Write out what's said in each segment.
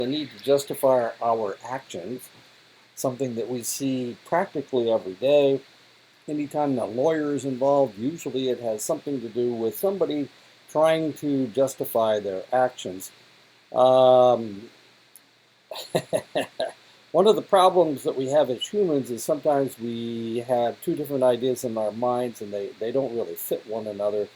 The need to justify our actions, something that we see practically every day. Anytime a lawyer is involved, usually it has something to do with somebody trying to justify their actions. Um, One of the problems that we have as humans is sometimes we have two different ideas in our minds and they don't really fit one another.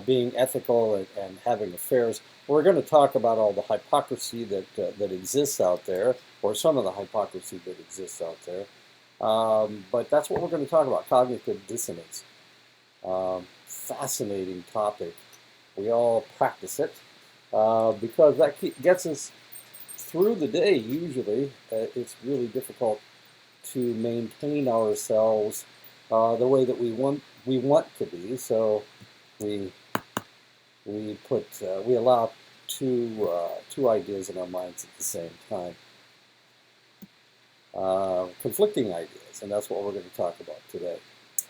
Being ethical and having affairs. We're going to talk about all the hypocrisy that exists out there, or some of the hypocrisy that exists out there. But that's what we're going to talk about, cognitive dissonance. Fascinating topic. We all practice it because that gets us through the day usually. It's really difficult to maintain ourselves the way that we want to be. So we we allow two ideas in our minds at the same time, conflicting ideas, and that's what we're going to talk about today.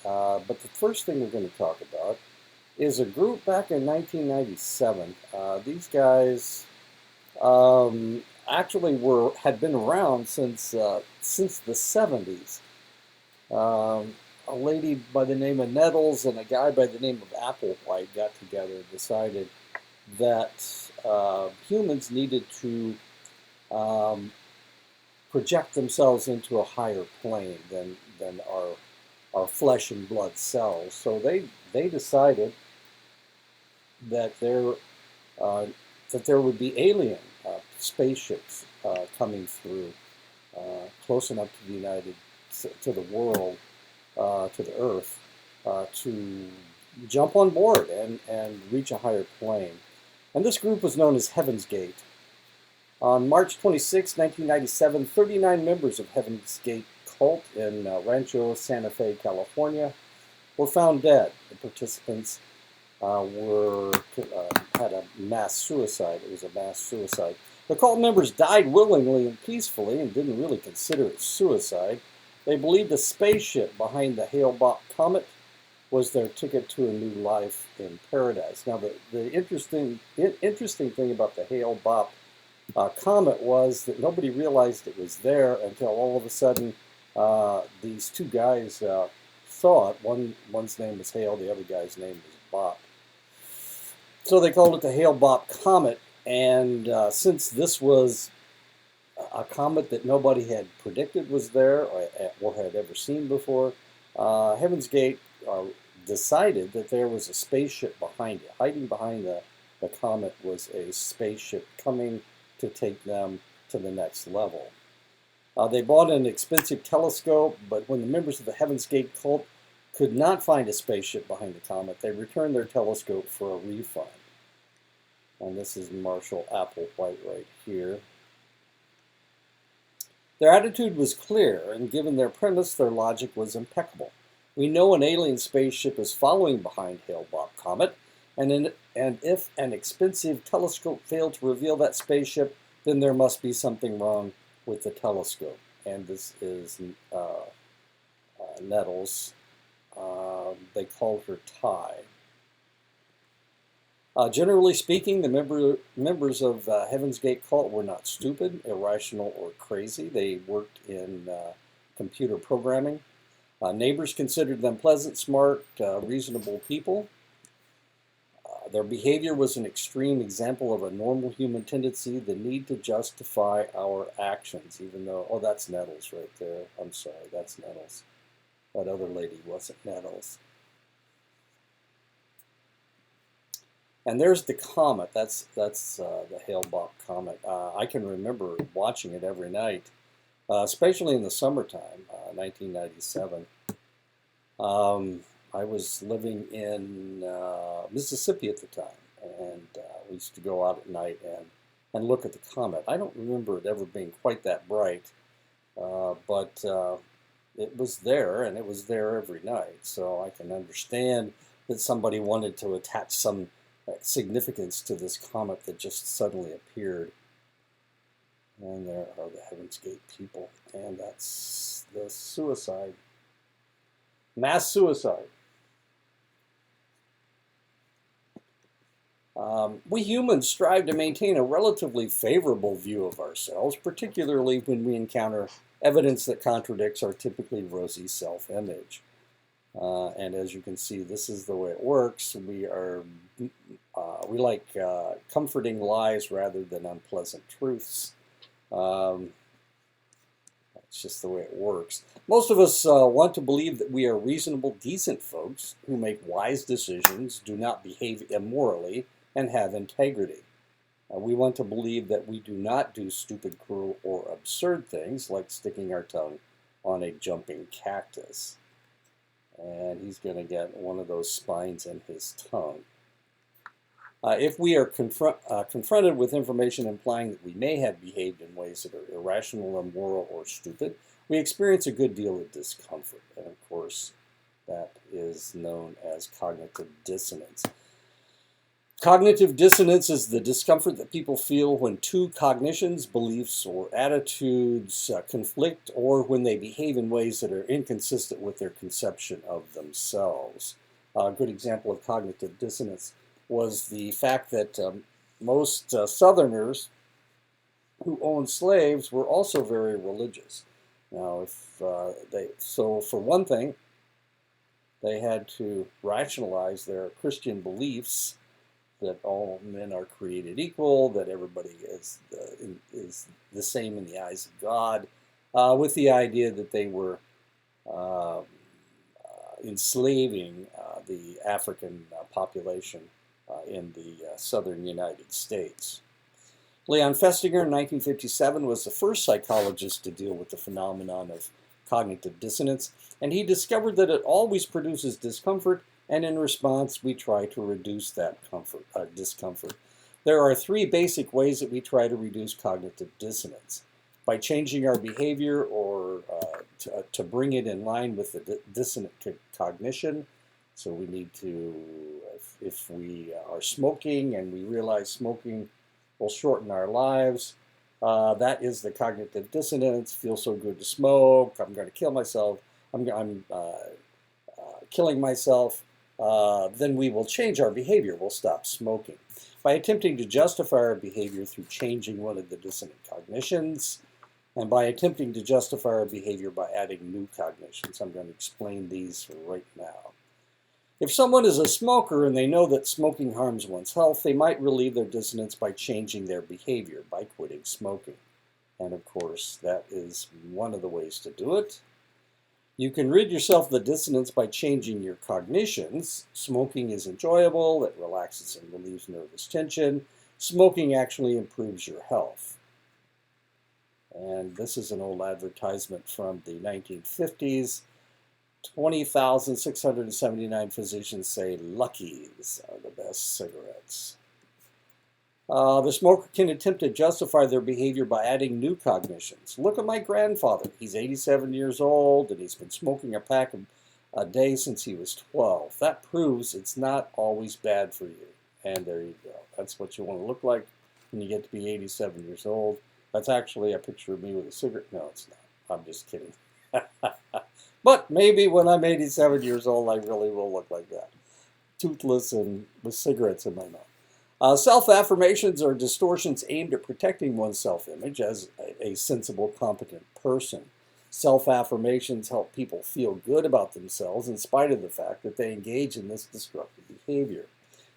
But the first thing we're going to talk about is a group back in 1997. These guys actually had been around since the 70s. A lady by the name of Nettles and a guy by the name of Applewhite got together and decided that humans needed to project themselves into a higher plane than our flesh and blood cells. So they decided that there would be alien spaceships coming through close enough to the world, to the Earth, to jump on board and reach a higher plane. And this group was known as Heaven's Gate. On March 26, 1997, 39 members of Heaven's Gate cult in Rancho Santa Fe, California, were found dead. The participants had a mass suicide. It was a mass suicide. The cult members died willingly and peacefully and didn't really consider it suicide. They believed the spaceship behind the Hale-Bopp comet was their ticket to a new life in paradise. Now, the interesting thing about the Hale-Bopp comet was that nobody realized it was there until all of a sudden these two guys saw it. One's name was Hale, the other guy's name was Bopp. So they called it the Hale-Bopp comet, and since this was a comet that nobody had predicted was there or had ever seen before, Heaven's Gate decided that there was a spaceship behind it. Hiding behind the comet was a spaceship coming to take them to the next level. They bought an expensive telescope, but when the members of the Heaven's Gate cult could not find a spaceship behind the comet, they returned their telescope for a refund. And this is Marshall Applewhite right here. Their attitude was clear, and given their premise, their logic was impeccable. We know an alien spaceship is following behind Hale-Bopp comet, and if an expensive telescope failed to reveal that spaceship, then there must be something wrong with the telescope. And this is Nettles. They called her Ty. Generally speaking, the members of Heaven's Gate cult were not stupid, irrational, or crazy. They worked in computer programming. Neighbors considered them pleasant, smart, reasonable people. Their behavior was an extreme example of a normal human tendency, the need to justify our actions, even though, oh, that's Nettles right there. I'm sorry, that's Nettles. That other lady wasn't Nettles. And there's the comet. That's the Hale-Bopp comet. I can remember watching it every night, especially in the summertime, 1997. I was living in Mississippi at the time, and we used to go out at night and look at the comet. I don't remember it ever being quite that bright, but it was there, and it was there every night. So I can understand that somebody wanted to attach some significance to this comet that just suddenly appeared. And there are the Heaven's Gate people, and that's the suicide. Mass suicide. We humans strive to maintain a relatively favorable view of ourselves, particularly when we encounter evidence that contradicts our typically rosy self-image. And as you can see, this is the way it works. We like comforting lies rather than unpleasant truths. It's just the way it works. Most of us want to believe that we are reasonable, decent folks who make wise decisions, do not behave immorally, and have integrity. We want to believe that we do not do stupid, cruel, or absurd things like sticking our tongue on a jumping cactus. And he's going to get one of those spines in his tongue. If we are confronted with information implying that we may have behaved in ways that are irrational, immoral, or stupid, we experience a good deal of discomfort. And of course, that is known as cognitive dissonance. Cognitive dissonance is the discomfort that people feel when two cognitions, beliefs, or attitudes conflict, or when they behave in ways that are inconsistent with their conception of themselves. A good example of cognitive dissonance was the fact that most Southerners who owned slaves were also very religious. Now, so for one thing, they had to rationalize their Christian beliefs that all men are created equal, that everybody is the same in the eyes of God, with the idea that they were enslaving the African population in the southern United States. Leon Festinger in 1957 was the first psychologist to deal with the phenomenon of cognitive dissonance, and he discovered that it always produces discomfort, and in response we try to reduce that discomfort. There are three basic ways that we try to reduce cognitive dissonance: by changing our behavior or to bring it in line with the dissonant cognition. So we need to, if we are smoking and we realize smoking will shorten our lives, that is the cognitive dissonance. Feels so good to smoke. I'm going to kill myself. I'm killing myself. Then we will change our behavior. We'll stop smoking. By attempting to justify our behavior through changing one of the dissonant cognitions, and by attempting to justify our behavior by adding new cognitions. I'm going to explain these right now. If someone is a smoker and they know that smoking harms one's health, they might relieve their dissonance by changing their behavior, by quitting smoking. And of course, that is one of the ways to do it. You can rid yourself of the dissonance by changing your cognitions. Smoking is enjoyable, it relaxes and relieves nervous tension. Smoking actually improves your health. And this is an old advertisement from the 1950s. 20,679 physicians say Luckies are the best cigarettes. The smoker can attempt to justify their behavior by adding new cognitions. Look at my grandfather. He's 87 years old and he's been smoking a pack a day since he was 12. That proves it's not always bad for you. And there you go. That's what you want to look like when you get to be 87 years old. That's actually a picture of me with a cigarette. No, it's not. I'm just kidding. But maybe when I'm 87 years old, I really will look like that. Toothless and with cigarettes in my mouth. Self-affirmations are distortions aimed at protecting one's self-image as a sensible, competent person. Self-affirmations help people feel good about themselves in spite of the fact that they engage in this destructive behavior.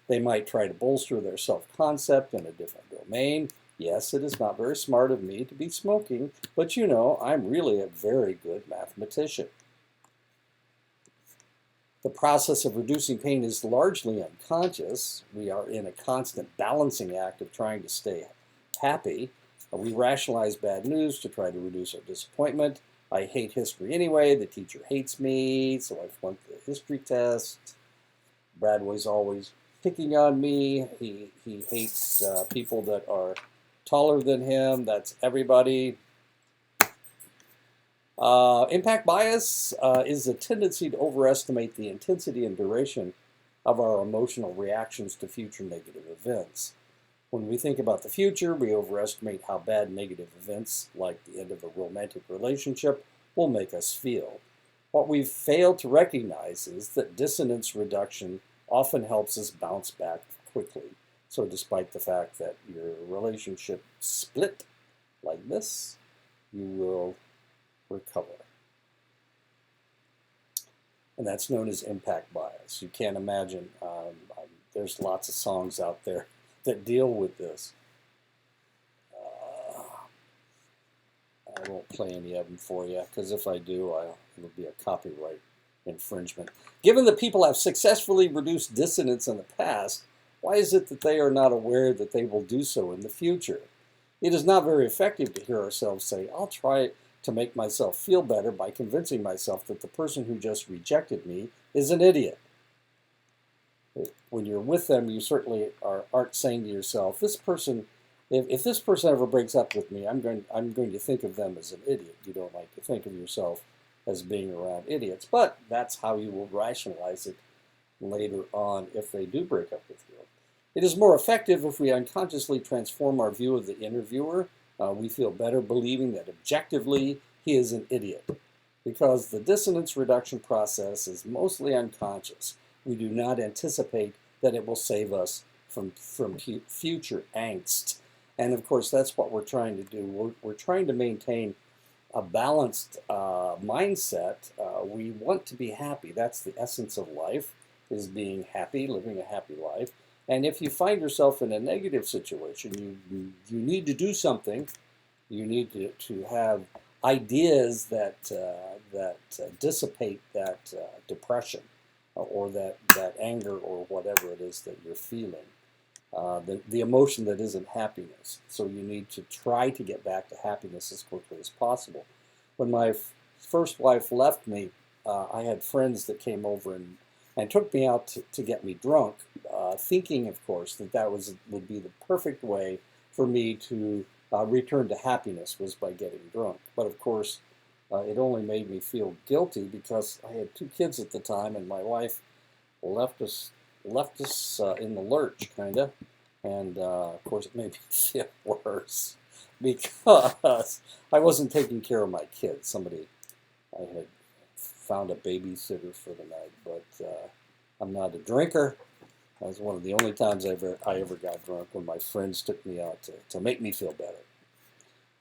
They might try to bolster their self-concept in a different domain. Yes, it is not very smart of me to be smoking, but you know, I'm really a very good mathematician. The process of reducing pain is largely unconscious. We are in a constant balancing act of trying to stay happy. We rationalize bad news to try to reduce our disappointment. I hate history anyway. The teacher hates me, so I flunked the history test. Bradway's always picking on me. He hates people that are taller than him. That's everybody. Impact bias is a tendency to overestimate the intensity and duration of our emotional reactions to future negative events. When we think about the future, we overestimate how bad negative events, like the end of a romantic relationship, will make us feel. What we've failed to recognize is that dissonance reduction often helps us bounce back quickly. So despite the fact that your relationship split like this, you will recover. And that's known as impact bias. You can't imagine, there's lots of songs out there that deal with this. I won't play any of them for you, because if I do, it'll be a copyright infringement. Given that people have successfully reduced dissonance in the past, why is it that they are not aware that they will do so in the future? It is not very effective to hear ourselves say, I'll try to make myself feel better by convincing myself that the person who just rejected me is an idiot. When you're with them, you certainly aren't saying to yourself, this person, if this person ever breaks up with me, I'm going to think of them as an idiot. You don't like to think of yourself as being around idiots, but that's how you will rationalize it later on if they do break up with you. It is more effective if we unconsciously transform our view of the interviewer. We feel better believing that objectively he is an idiot, because the dissonance reduction process is mostly unconscious. We do not anticipate that it will save us from future angst. And of course, that's what we're trying to do. We're trying to maintain a balanced mindset. We want to be happy. That's the essence of life, is being happy, living a happy life. And if you find yourself in a negative situation, you need to do something. You need to have ideas that dissipate that depression or that anger or whatever it is that you're feeling. The emotion that isn't happiness. So you need to try to get back to happiness as quickly as possible. When my first wife left me, I had friends that came over and took me out to get me drunk, thinking, of course, that would be the perfect way for me to return to happiness, was by getting drunk. But of course, it only made me feel guilty because I had 2 kids at the time, and my wife left us in the lurch, kind of. And of course, it made me feel worse because I wasn't taking care of my kids. I had found a babysitter for the night, but I'm not a drinker. That was one of the only times I ever got drunk, when my friends took me out to make me feel better.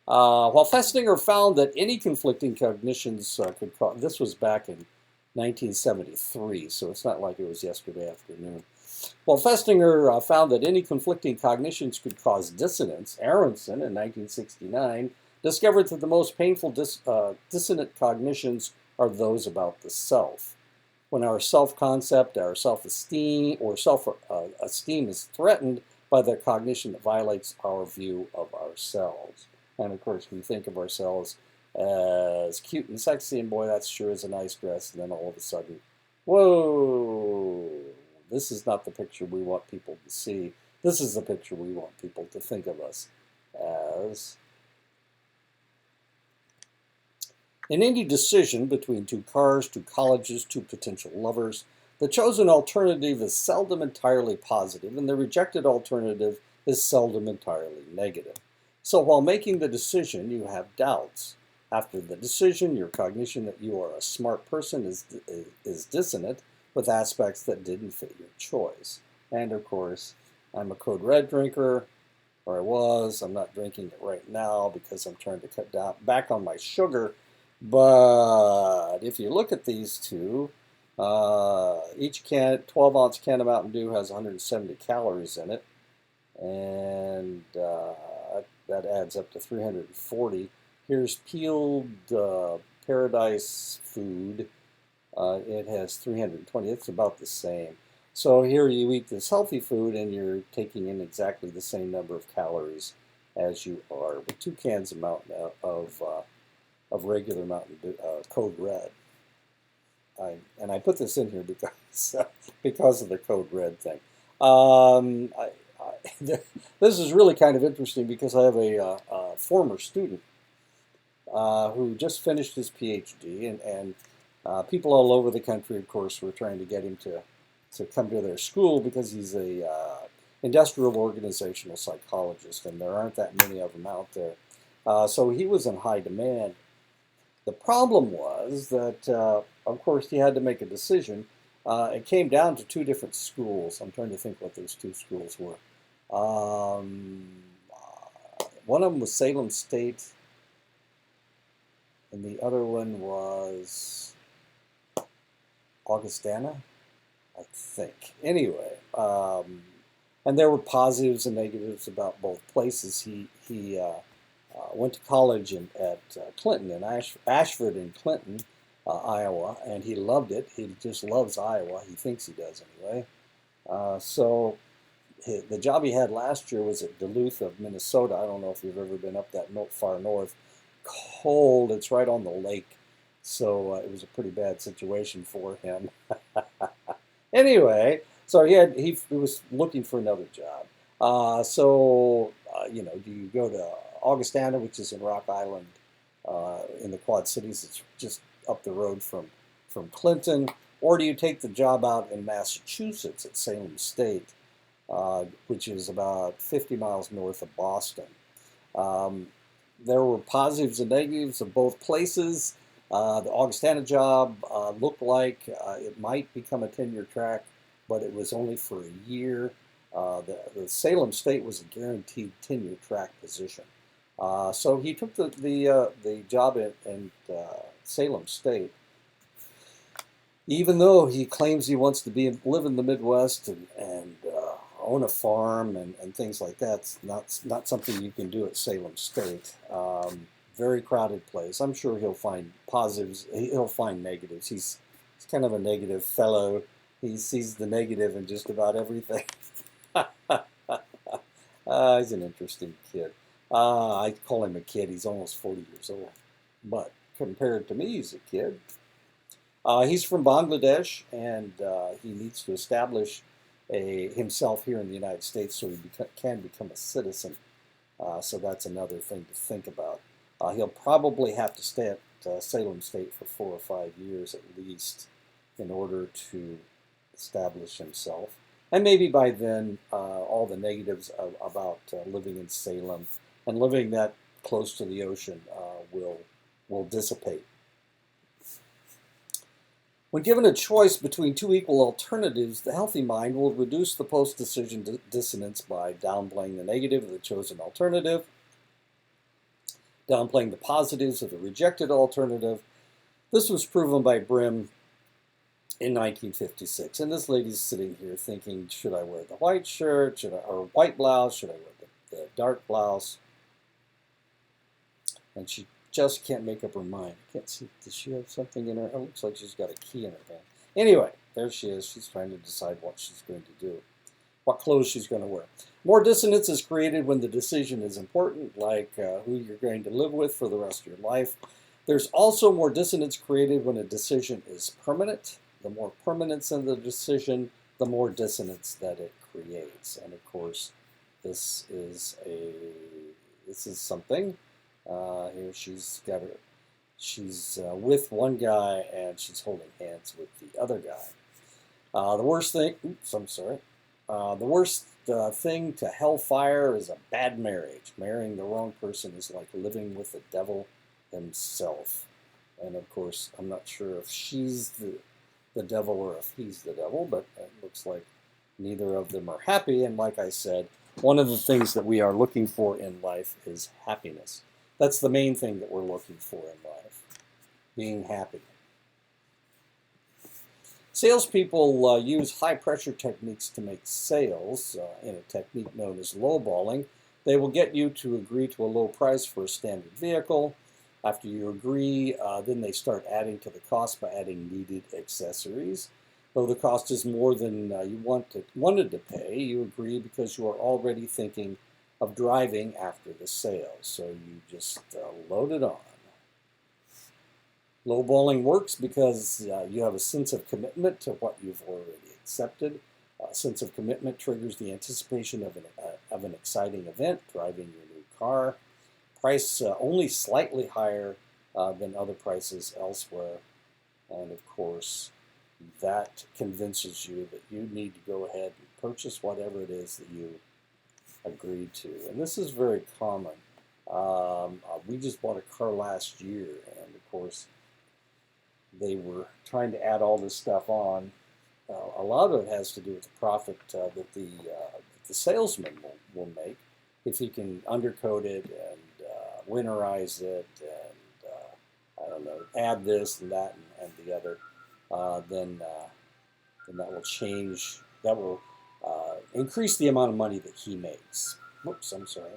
While Festinger found that any conflicting cognitions could cause, this was back in 1973, so it's not like it was yesterday afternoon. While Festinger found that any conflicting cognitions could cause dissonance, Aronson, in 1969, discovered that the most painful dissonant cognitions are those about the self. When our self-concept, our self-esteem, or self-esteem is threatened by the cognition that violates our view of ourselves. And of course, we think of ourselves as cute and sexy, and boy, that sure is a nice dress. And then all of a sudden, whoa, this is not the picture we want people to see. This is the picture we want people to think of us as. In any decision between 2 cars, 2 colleges, 2 potential lovers, the chosen alternative is seldom entirely positive, and the rejected alternative is seldom entirely negative. So while making the decision, you have doubts. After the decision, your cognition that you are a smart person is dissonant with aspects that didn't fit your choice. And of course, I'm a Code Red drinker, or I was. I'm not drinking it right now because I'm trying to cut back on my sugar. But if you look at these two, each 12-ounce can of Mountain Dew has 170 calories in it, and that adds up to 340. Here's peeled Paradise Food. It has 320. It's about the same. So here you eat this healthy food, and you're taking in exactly the same number of calories as you are with 2 cans of regular Mountain Dew, Code Red. And I put this in here because of the Code Red thing. This is really kind of interesting because I have a former student who just finished his PhD, and people all over the country, of course, were trying to get him to come to their school because he's a industrial organizational psychologist, and there aren't that many of them out there. So he was in high demand. The problem was that, of course, he had to make a decision. It came down to 2 different schools. I'm trying to think what those 2 schools were. Um, One of them was Salem State, and the other one was Augustana, I think. Anyway, and there were positives and negatives about both places. He went to college at Clinton, in Ashford in Clinton, Iowa, and he loved it. He just loves Iowa. He thinks he does anyway. So the job he had last year was at Duluth of Minnesota. I don't know if you've ever been up that far north. Cold. It's right on the lake. So it was a pretty bad situation for him. Anyway, so he was looking for another job. Do you go to Augustana, which is in Rock Island, in the Quad Cities? It's just up the road from Clinton, or do you take the job out in Massachusetts at Salem State, which is about 50 miles north of Boston? There were positives and negatives of both places. The Augustana job looked like it might become a tenure track, but it was only for a year. The Salem State was a guaranteed tenure track position. So he took the job in Salem State, even though he claims he wants to live in the Midwest and own a farm and things like that. It's not something you can do at Salem State. Very crowded place. I'm sure he'll find positives. He'll find negatives. He's kind of a negative fellow. He sees the negative in just about everything. He's an interesting kid. I call him a kid. He's almost 40 years old. But compared to me, he's a kid. He's from Bangladesh, and he needs to establish himself here in the United States so he can become a citizen. So that's another thing to think about. He'll probably have to stay at Salem State for 4 or 5 years at least in order to establish himself. And maybe by then, all the negatives about living in Salem and living that close to the ocean will dissipate. When given a choice between two equal alternatives, the healthy mind will reduce the post-decision dissonance by downplaying the negative of the chosen alternative, downplaying the positives of the rejected alternative. This was proven by Brim in 1956. And this lady's sitting here thinking, should I wear the white shirt, or white blouse? Should I wear the dark blouse? And she just can't make up her mind. I can't see. Does she have something in her? It looks like she's got a key in her hand. Anyway, there she is. She's trying to decide what she's going to do, what clothes she's going to wear. More dissonance is created when the decision is important, like who you're going to live with for the rest of your life. There's also more dissonance created when a decision is permanent. The more permanence in the decision, the more dissonance that it creates. And of course, this is something. Here she's with one guy and she's holding hands with the other guy. The worst thing, the worst thing to hellfire is a bad marriage. Marrying the wrong person is like living with the devil himself. And of course, I'm not sure if she's the devil or if he's the devil, but it looks like neither of them are happy. And like I said, one of the things that we are looking for in life is happiness. That's the main thing that we're looking for in life, being happy. Salespeople use high-pressure techniques to make sales. In a technique known as lowballing, they will get you to agree to a low price for a standard vehicle. After you agree, then they start adding to the cost by adding needed accessories. Though the cost is more than you wanted to pay, you agree because you are already thinking of driving after the sale. So you just load it on. Lowballing works because you have a sense of commitment to what you've already accepted. A sense of commitment triggers the anticipation of an exciting event, driving your new car. Price only slightly higher than other prices elsewhere. And of course, that convinces you that you need to go ahead and purchase whatever it is that you agreed to. And this is very common. We just bought a car last year, and of course, they were trying to add all this stuff on. A lot of it has to do with the profit that the the salesman will make if he can undercode it and winterize it and I don't know, add this and that and the other, then that will change. That will increase the amount of money that he makes. Whoops, I'm sorry.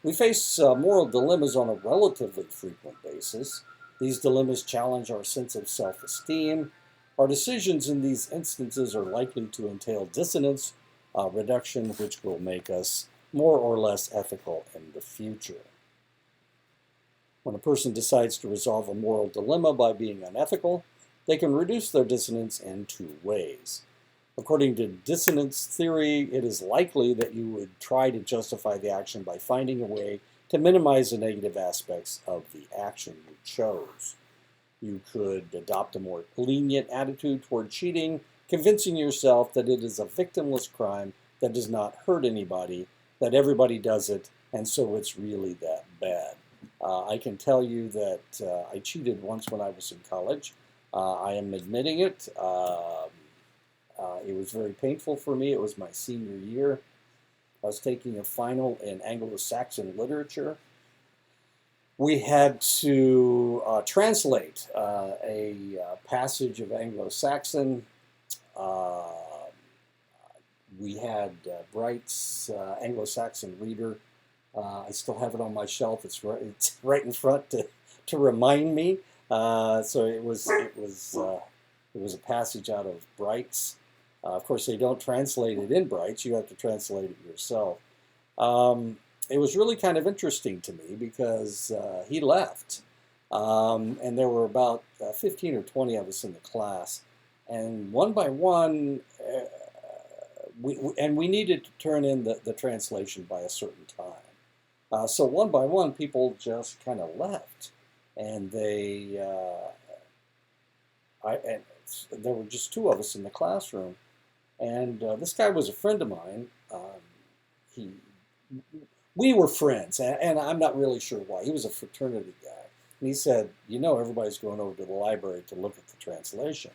We face moral dilemmas on a relatively frequent basis. These dilemmas challenge our sense of self-esteem. Our decisions in these instances are likely to entail dissonance reduction, which will make us more or less ethical in the future. When a person decides to resolve a moral dilemma by being unethical, they can reduce their dissonance in two ways. According to dissonance theory, it is likely that you would try to justify the action by finding a way to minimize the negative aspects of the action you chose. You could adopt a more lenient attitude toward cheating, convincing yourself that it is a victimless crime that does not hurt anybody, that everybody does it, and so it's really that bad. I can tell you that I cheated once when I was in college. I am admitting it. It was very painful for me. It was my senior year. I was taking a final in Anglo-Saxon literature. We had to translate a passage of Anglo-Saxon. We had Bright's Anglo-Saxon Reader. I still have it on my shelf. It's right in front to remind me. So it was a passage out of Bright's. Of course, they don't translate it in Bright's. You have to translate it yourself. It was really kind of interesting to me because he left. And there were about 15 or 20 of us in the class. And one by one, we needed to turn in the translation by a certain time. So one by one, people just kind of left. And there were just two of us in the classroom. And this guy was a friend of mine. We were friends, and I'm not really sure why. He was a fraternity guy. And he said, you know, everybody's going over to the library to look at the translation.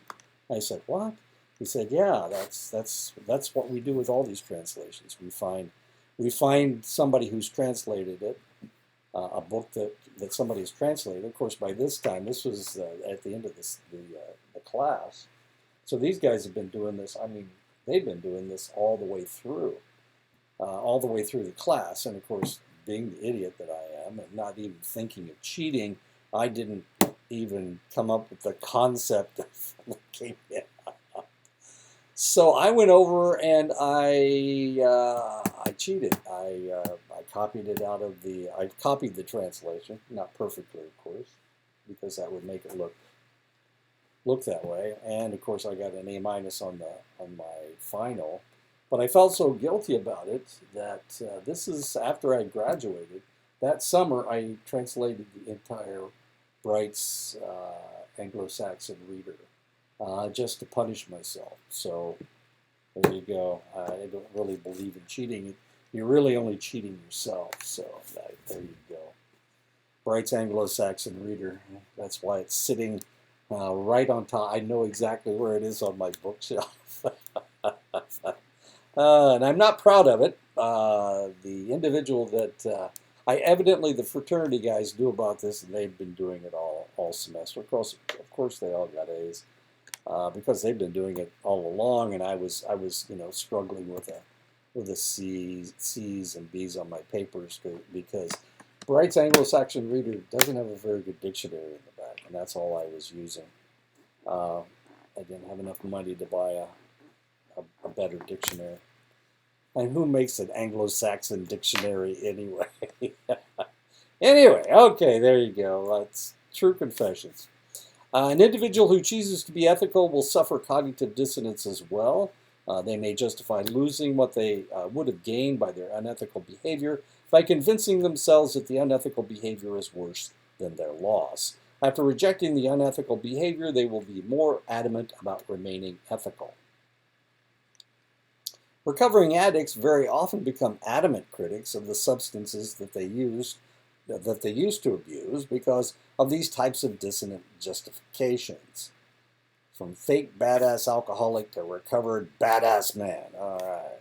I said, what? He said, yeah, that's what we do with all these translations. We find somebody who's translated it, a book that somebody has translated. Of course, by this time, this was at the end of the class. So these guys have been doing this. I mean, they've been doing this all the way through the class. And of course, being the idiot that I am and not even thinking of cheating, I didn't even come up with the concept of looking it up. So I went over and I cheated. I copied it I copied the translation, not perfectly, of course, because that would make it look that way. And of course, I got an A- on my final. But I felt so guilty about it that this is after I graduated. That summer, I translated the entire Bright's Anglo-Saxon Reader just to punish myself. So there you go. I don't really believe in cheating. You're really only cheating yourself. So there you go. Bright's Anglo-Saxon Reader. That's why it's sitting right on top. I know exactly where it is on my bookshelf. And I'm not proud of it. The individual that the fraternity guys knew about this, and they've been doing it all semester. Of course, they all got A's because they've been doing it all along, and I was struggling with the C's and B's on my papers because Bright's Anglo-Saxon Reader doesn't have a very good dictionary in the back, and that's all I was using. I didn't have enough money to buy a better dictionary. And who makes an Anglo-Saxon dictionary anyway? Anyway, okay, there you go. That's true confessions. An individual who chooses to be ethical will suffer cognitive dissonance as well. They may justify losing what they would have gained by their unethical behavior by convincing themselves that the unethical behavior is worse than their loss. After rejecting the unethical behavior, they will be more adamant about remaining ethical. Recovering addicts very often become adamant critics of the substances that they used to abuse because of these types of dissonant justifications. From fake badass alcoholic to recovered badass man. All right.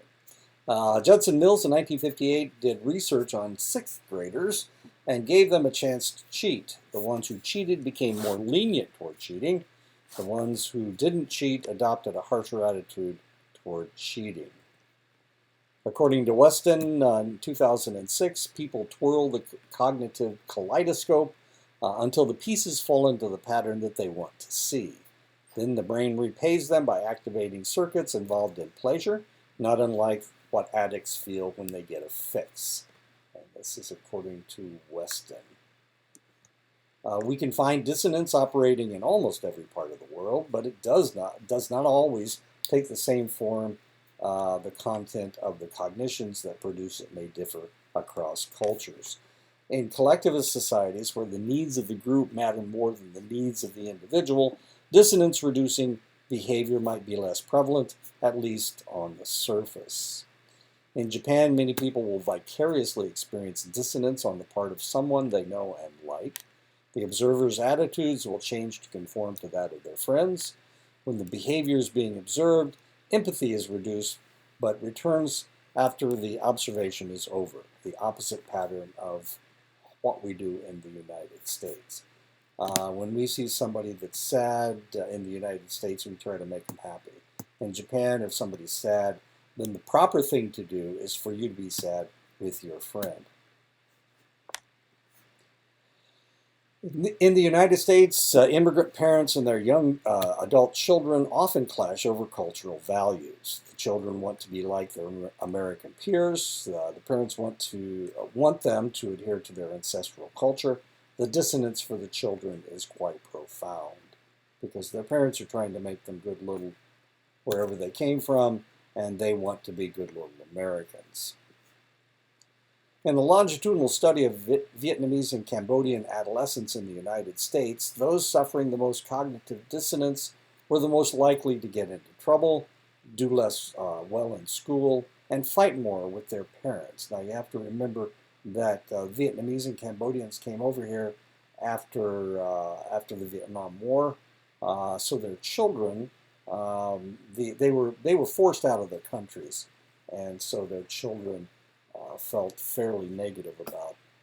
Judson Mills in 1958 did research on sixth graders and gave them a chance to cheat. The ones who cheated became more lenient toward cheating. The ones who didn't cheat adopted a harsher attitude toward cheating. According to Weston, in 2006, people twirl the cognitive kaleidoscope until the pieces fall into the pattern that they want to see. Then the brain repays them by activating circuits involved in pleasure, not unlike what addicts feel when they get a fix. And this is according to Weston. We can find dissonance operating in almost every part of the world, but it does not always take the same form. The content of the cognitions that produce it may differ across cultures. In collectivist societies where the needs of the group matter more than the needs of the individual, dissonance-reducing behavior might be less prevalent, at least on the surface. In Japan, many people will vicariously experience dissonance on the part of someone they know and like. The observer's attitudes will change to conform to that of their friends. When the behavior is being observed, empathy is reduced, but returns after the observation is over, the opposite pattern of what we do in the United States. When we see somebody that's sad in the United States, we try to make them happy. In Japan, if somebody's sad, then the proper thing to do is for you to be sad with your friend. In the United States, immigrant parents and their young adult children often clash over cultural values. The children want to be like their American peers. The parents want them to adhere to their ancestral culture. The dissonance for the children is quite profound because their parents are trying to make them good little wherever they came from, and they want to be good little Americans. In a longitudinal study of Vietnamese and Cambodian adolescents in the United States, those suffering the most cognitive dissonance were the most likely to get into trouble, do less well in school, and fight more with their parents. Now, you have to remember that Vietnamese and Cambodians came over here after the Vietnam War, so their children, they were forced out of their countries, and so their children felt fairly negative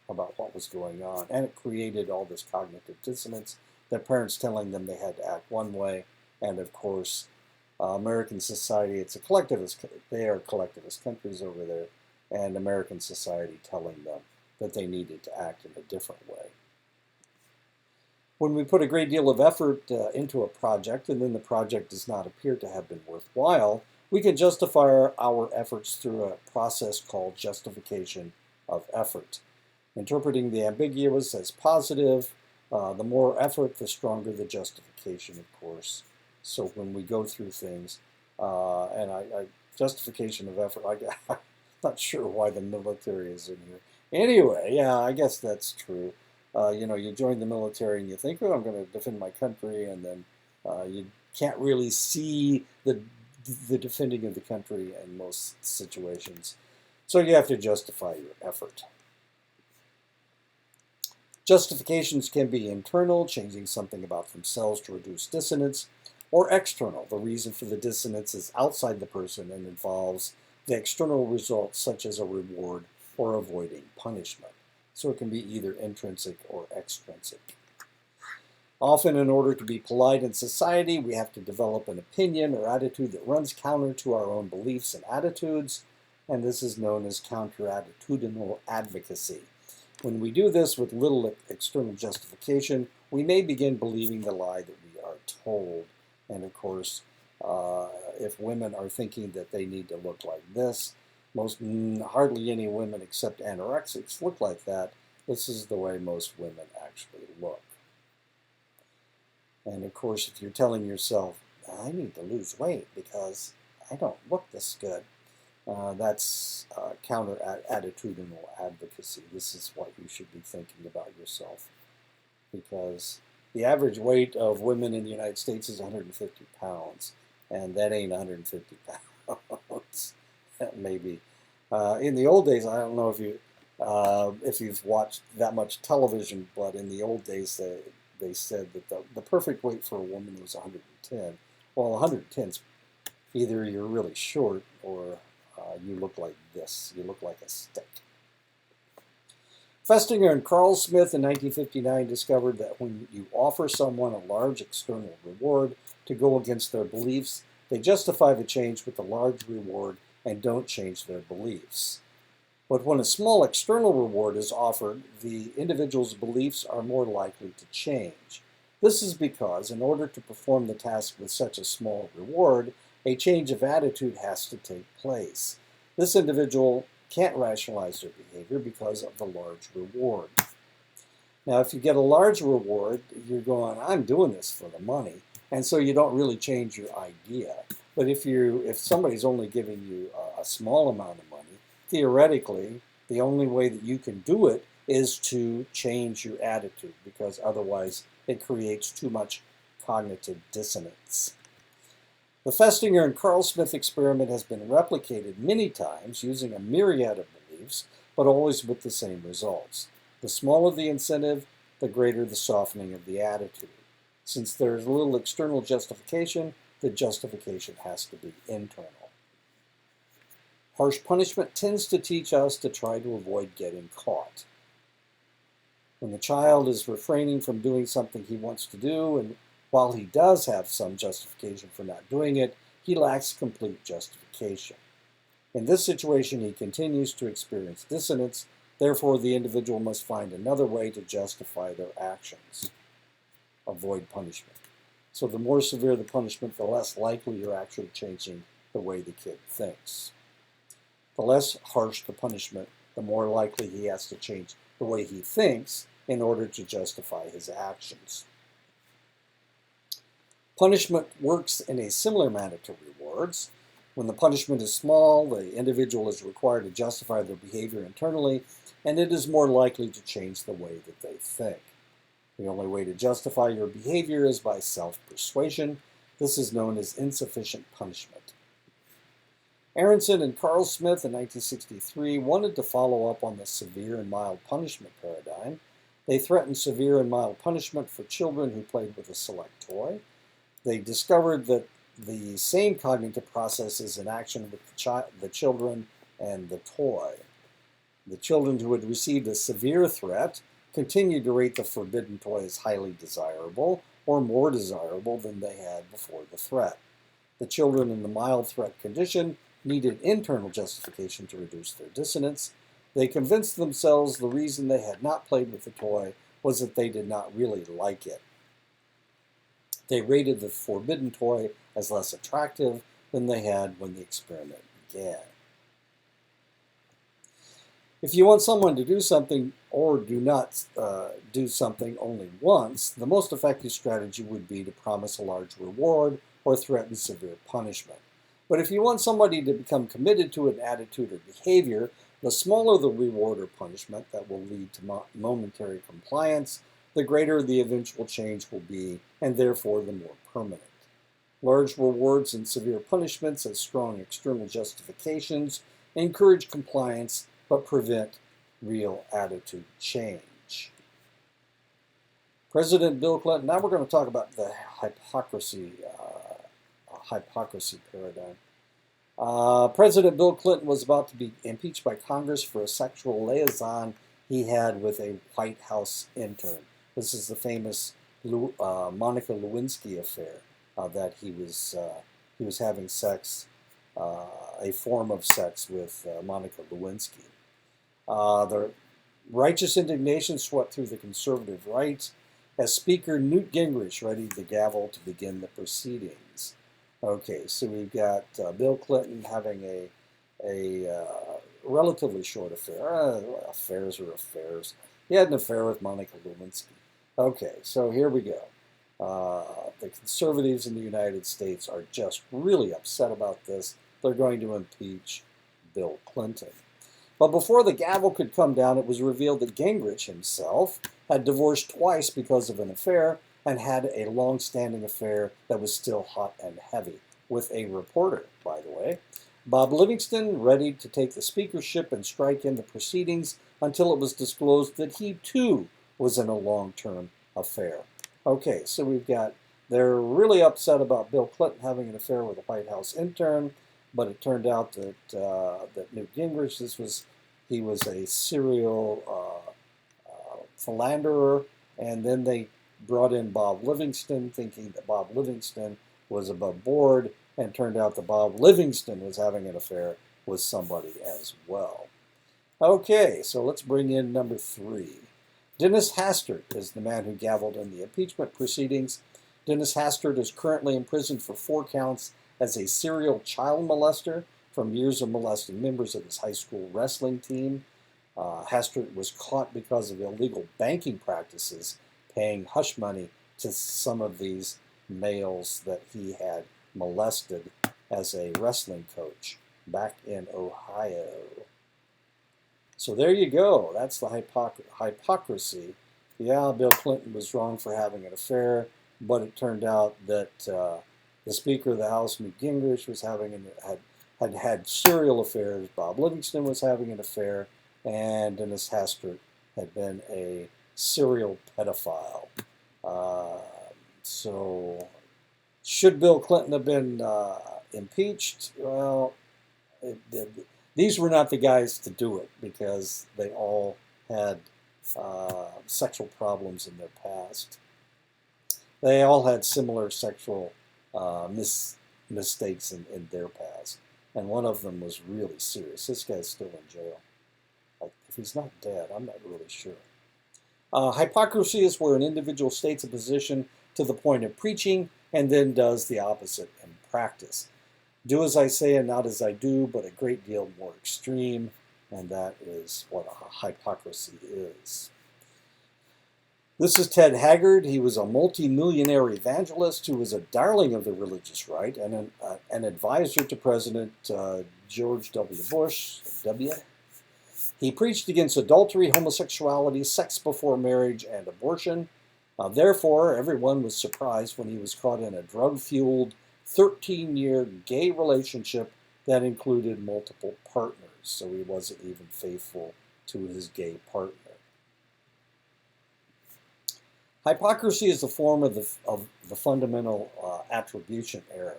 about what was going on, and it created all this cognitive dissonance. Their parents telling them they had to act one way, and of course, American society, it's a collectivist. They are collectivist countries over there, and American society telling them that they needed to act in a different way. When we put a great deal of effort into a project, and then the project does not appear to have been worthwhile, we can justify our efforts through a process called justification of effort. Interpreting the ambiguous as positive, the more effort, the stronger the justification, of course. So when we go through things, justification of effort, I'm not sure why the military is in here. Anyway, yeah, I guess that's true. You join the military and you think, oh, I'm going to defend my country, and then you can't really see the defending of the country in most situations. So you have to justify your effort. Justifications can be internal, changing something about themselves to reduce dissonance, or external. The reason for the dissonance is outside the person and involves the external results, such as a reward or avoiding punishment. So it can be either intrinsic or extrinsic. Often, in order to be polite in society, we have to develop an opinion or attitude that runs counter to our own beliefs and attitudes, and this is known as counterattitudinal advocacy. When we do this with little external justification, we may begin believing the lie that we are told. And of course, if women are thinking that they need to look like this, hardly any women except anorexics look like that. This is the way most women actually look. And of course, if you're telling yourself, I need to lose weight because I don't look this good, that's counterattitudinal advocacy. This is what you should be thinking about yourself, because the average weight of women in the United States is 150 pounds, and that ain't 150 pounds. Maybe. In the old days, I don't know if you've watched that much television, but in the old days, they said that the perfect weight for a woman was 110. Well, 110 is either you're really short or you look like this. You look like a stick. Festinger and Carl Smith in 1959 discovered that when you offer someone a large external reward to go against their beliefs, they justify the change with the large reward and don't change their beliefs. But when a small external reward is offered, the individual's beliefs are more likely to change. This is because in order to perform the task with such a small reward, a change of attitude has to take place. This individual can't rationalize their behavior because of the large reward. Now, if you get a large reward, you're going, I'm doing this for the money, and so you don't really change your idea. But if somebody's only giving you a small amount of money, theoretically, the only way that you can do it is to change your attitude, because otherwise it creates too much cognitive dissonance. The Festinger and Carl Smith experiment has been replicated many times using a myriad of beliefs, but always with the same results. The smaller the incentive, the greater the softening of the attitude. Since there is little external justification, the justification has to be internal. Harsh punishment tends to teach us to try to avoid getting caught. When the child is refraining from doing something he wants to do, and while he does have some justification for not doing it, he lacks complete justification. In this situation, he continues to experience dissonance. Therefore, the individual must find another way to justify their actions. Avoid punishment. So the more severe the punishment, the less likely you're actually changing the way the kid thinks. The less harsh the punishment, the more likely he has to change the way he thinks in order to justify his actions. Punishment works in a similar manner to rewards. When the punishment is small, the individual is required to justify their behavior internally, and it is more likely to change the way that they think. The only way to justify your behavior is by self-persuasion. This is known as insufficient punishment. Aronson and Carl Smith in 1963 wanted to follow up on the severe and mild punishment paradigm. They threatened severe and mild punishment for children who played with a select toy. They discovered that the same cognitive process is in action with the children and the toy. The children who had received a severe threat continued to rate the forbidden toy as highly desirable or more desirable than they had before the threat. The children in the mild threat condition needed internal justification to reduce their dissonance. They convinced themselves the reason they had not played with the toy was that they did not really like it. They rated the forbidden toy as less attractive than they had when the experiment began. If you want someone to do something or do not do something only once, the most effective strategy would be to promise a large reward or threaten severe punishment. But if you want somebody to become committed to an attitude or behavior, the smaller the reward or punishment that will lead to momentary compliance, the greater the eventual change will be, and therefore the more permanent. Large rewards and severe punishments as strong external justifications encourage compliance but prevent real attitude change. President Bill Clinton, now we're going to talk about the hypocrisy paradigm. President Bill Clinton was about to be impeached by Congress for a sexual liaison he had with a White House intern. This is the famous Monica Lewinsky affair that he was having sex, a form of sex with Monica Lewinsky. The righteous indignation swept through the conservative right as Speaker Newt Gingrich readied the gavel to begin the proceedings. Okay, so we've got Bill Clinton having a relatively short affair. Affairs are affairs. He had an affair with Monica Lewinsky. Okay, so here we go. The conservatives in the United States are just really upset about this. They're going to impeach Bill Clinton. But before the gavel could come down, it was revealed that Gingrich himself had divorced twice because of an affair and had a long-standing affair that was still hot and heavy with a reporter, by the way. Bob Livingston ready to take the speakership and strike in the proceedings until it was disclosed that he too was in a long-term affair. Okay, so they're really upset about Bill Clinton having an affair with a White House intern. but it turned out that that Newt Gingrich, he was a serial philanderer, and then they brought in Bob Livingston, thinking that Bob Livingston was above board, and turned out that Bob Livingston was having an affair with somebody as well. Okay, so let's bring in number 3. Dennis Hastert is the man who gavelled in the impeachment proceedings. Dennis Hastert is currently imprisoned for 4 counts as a serial child molester from years of molesting members of his high school wrestling team. Hastert was caught because of illegal banking practices, paying hush money to some of these males that he had molested as a wrestling coach back in Ohio. So there you go. That's the hypocrisy. Yeah, Bill Clinton was wrong for having an affair, but it turned out that the Speaker of the House, Newt Gingrich, was had serial affairs. Bob Livingston was having an affair, and Dennis Hastert had been a serial pedophile. So, should Bill Clinton have been impeached? Well, these were not the guys to do it because they all had sexual problems in their past. They all had similar sexual mistakes in their past. And one of them was really serious. This guy's still in jail. Like, if he's not dead, I'm not really sure. Hypocrisy is where an individual states a position to the point of preaching and then does the opposite in practice. Do as I say and not as I do, but a great deal more extreme, and that is what a hypocrisy is. This is Ted Haggard. He was a multi-millionaire evangelist who was a darling of the religious right and an advisor to President George W. Bush. He preached against adultery, homosexuality, sex before marriage, and abortion. Therefore, everyone was surprised when he was caught in a drug-fueled 13-year gay relationship that included multiple partners. So he wasn't even faithful to his gay partner. Hypocrisy is a form of the fundamental attribution error.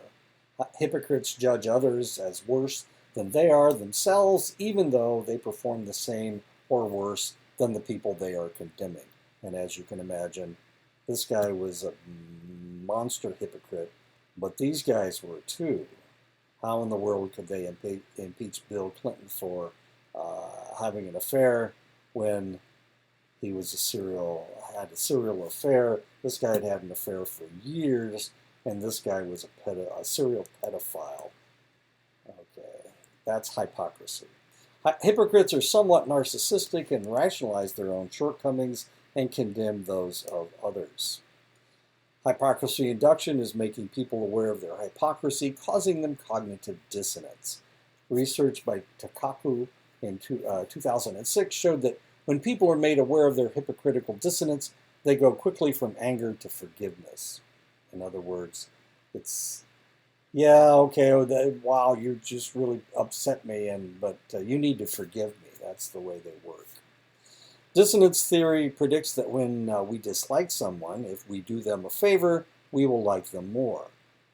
Hypocrites judge others as worse than they are themselves, even though they perform the same or worse than the people they are condemning. And as you can imagine, this guy was a monster hypocrite, but these guys were too. How in the world could they impeach Bill Clinton for having an affair when he was had a serial affair? This guy had had an affair for years, and this guy was a serial pedophile. Okay, that's hypocrisy. Hypocrites are somewhat narcissistic and rationalize their own shortcomings and condemn those of others. Hypocrisy induction is making people aware of their hypocrisy, causing them cognitive dissonance. Research by Takaku in 2006 showed that when people are made aware of their hypocritical dissonance, they go quickly from anger to forgiveness. In other words, it's, yeah, okay, wow, you just really upset me, but you need to forgive me. That's the way they work. Dissonance theory predicts that when we dislike someone, if we do them a favor, we will like them more.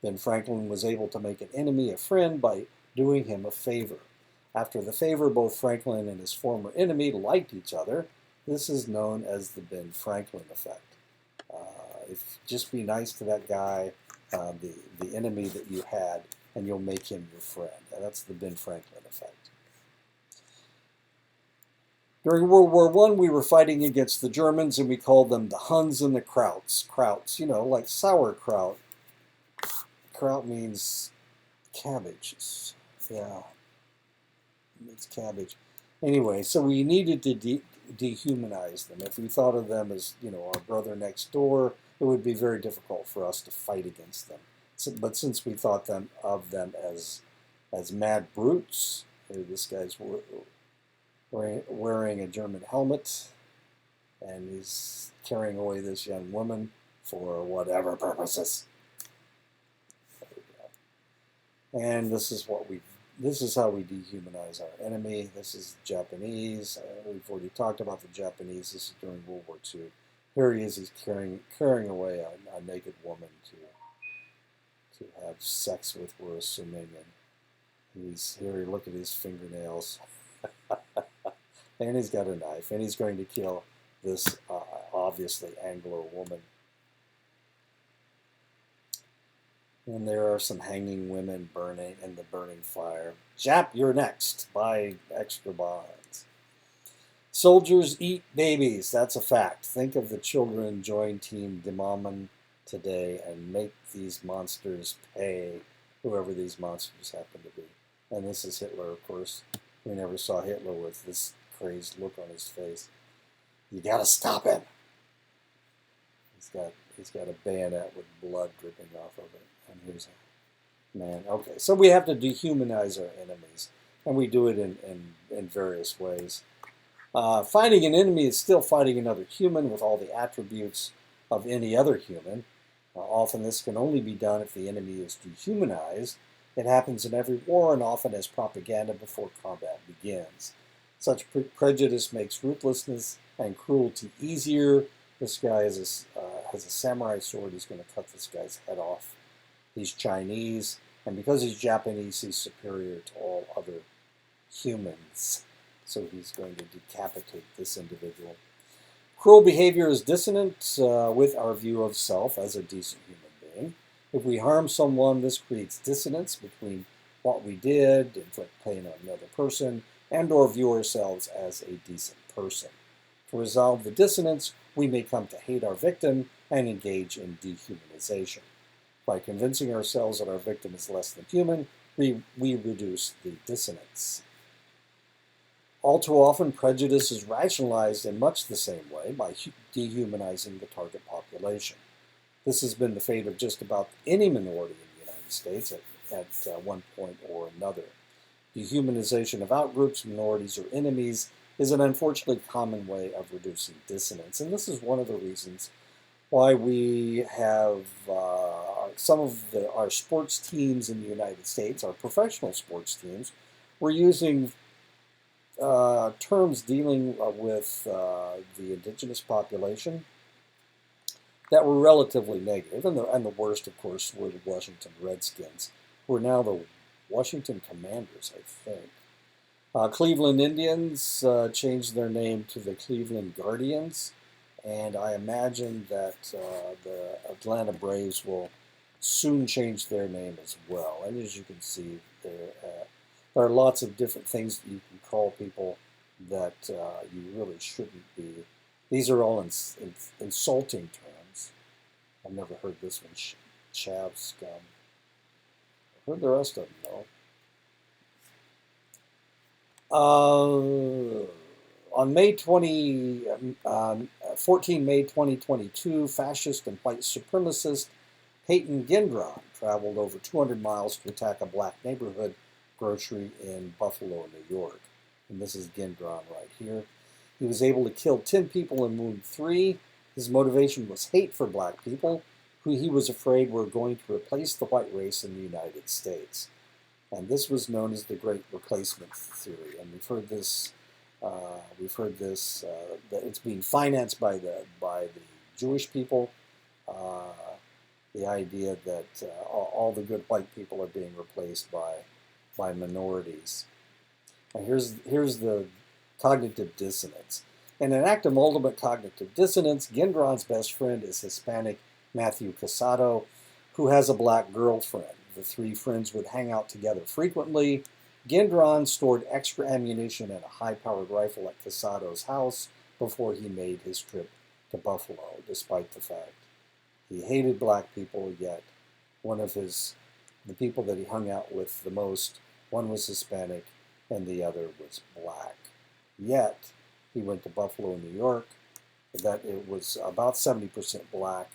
Ben Franklin was able to make an enemy a friend by doing him a favor. After the favor, both Franklin and his former enemy liked each other. This is known as the Ben Franklin effect. Just be nice to that guy, the enemy that you had, and you'll make him your friend. And that's the Ben Franklin effect. During World War I, we were fighting against the Germans, and we called them the Huns and the Krauts. Krauts, like sauerkraut. Kraut means cabbages. Yeah, it means cabbage. Anyway, so we needed to dehumanize them. If we thought of them as, our brother next door, it would be very difficult for us to fight against them. But since we thought of them as mad brutes, this guy's wearing a German helmet, and he's carrying away this young woman for whatever purposes. There we go. And this is how we dehumanize our enemy. This is Japanese. We've already talked about the Japanese. This is during World War II. Here he is. He's carrying away a naked woman to have sex with, we're assuming, and Here, look at his fingernails. And he's got a knife, and he's going to kill this obviously Anglo woman. And there are some hanging women burning in the burning fire. Jap, you're next. Buy extra bonds. Soldiers eat babies. That's a fact. Think of the children join Team Dehumanizing today and make these monsters pay, whoever these monsters happen to be. And this is Hitler, of course. We never saw Hitler with this crazed look on his face. You gotta stop him. He's got a bayonet with blood dripping off of it. And here's a man. Okay, so we have to dehumanize our enemies, and we do it in various ways. Fighting an enemy is still fighting another human with all the attributes of any other human. Often this can only be done if the enemy is dehumanized. It happens in every war and often as propaganda before combat begins. Such prejudice makes ruthlessness and cruelty easier. This guy has a samurai sword. He's going to cut this guy's head off. He's Chinese, and because he's Japanese, he's superior to all other humans. So he's going to decapitate this individual. Cruel behavior is dissonant with our view of self as a decent human being. If we harm someone, this creates dissonance between what we did, inflict pain on another person, and or view ourselves as a decent person. To resolve the dissonance, we may come to hate our victim and engage in dehumanization. By convincing ourselves that our victim is less than human, we reduce the dissonance. All too often, prejudice is rationalized in much the same way by dehumanizing the target population. This has been the fate of just about any minority in the United States at one point or another. Dehumanization of outgroups, minorities, or enemies is an unfortunately common way of reducing dissonance, and this is one of the reasons why we have some of our sports teams in the United States, our professional sports teams, we're using terms dealing with the indigenous population that were relatively negative, and the worst, of course, were the Washington Redskins, who are now the Washington Commanders, I think. Cleveland Indians changed their name to the Cleveland Guardians, and I imagine that the Atlanta Braves will soon change their name as well. And as you can see, there are lots of different things that you can call people that you really shouldn't be. These are all insulting terms. I've never heard this one, chav scum. I've heard the rest of them, though. On May 14 May 2022, fascist and white supremacist Peyton Gendron traveled over 200 miles to attack a black neighborhood grocery in Buffalo, New York. And this is Gendron right here. He was able to kill 10 people and wound 3. His motivation was hate for black people, who he was afraid were going to replace the white race in the United States. And this was known as the Great Replacement Theory. And we've heard this. That it's being financed by the Jewish people. The idea that all the good white people are being replaced by minorities. And here's the cognitive dissonance. In an act of ultimate cognitive dissonance, Gendron's best friend is Hispanic Matthew Casado, who has a black girlfriend. The 3 friends would hang out together frequently. Gendron stored extra ammunition and a high-powered rifle at Casado's house before he made his trip to Buffalo, despite the fact he hated black people, yet the people that he hung out with the most, one was Hispanic and the other was black. Yet, he went to Buffalo, New York, that it was about 70% black,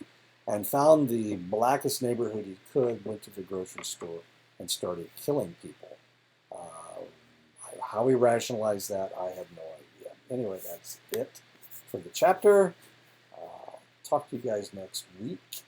and found the blackest neighborhood he could, went to the grocery store, and started killing people. How he rationalized that, I have no idea. Anyway, that's it for the chapter. Talk to you guys next week.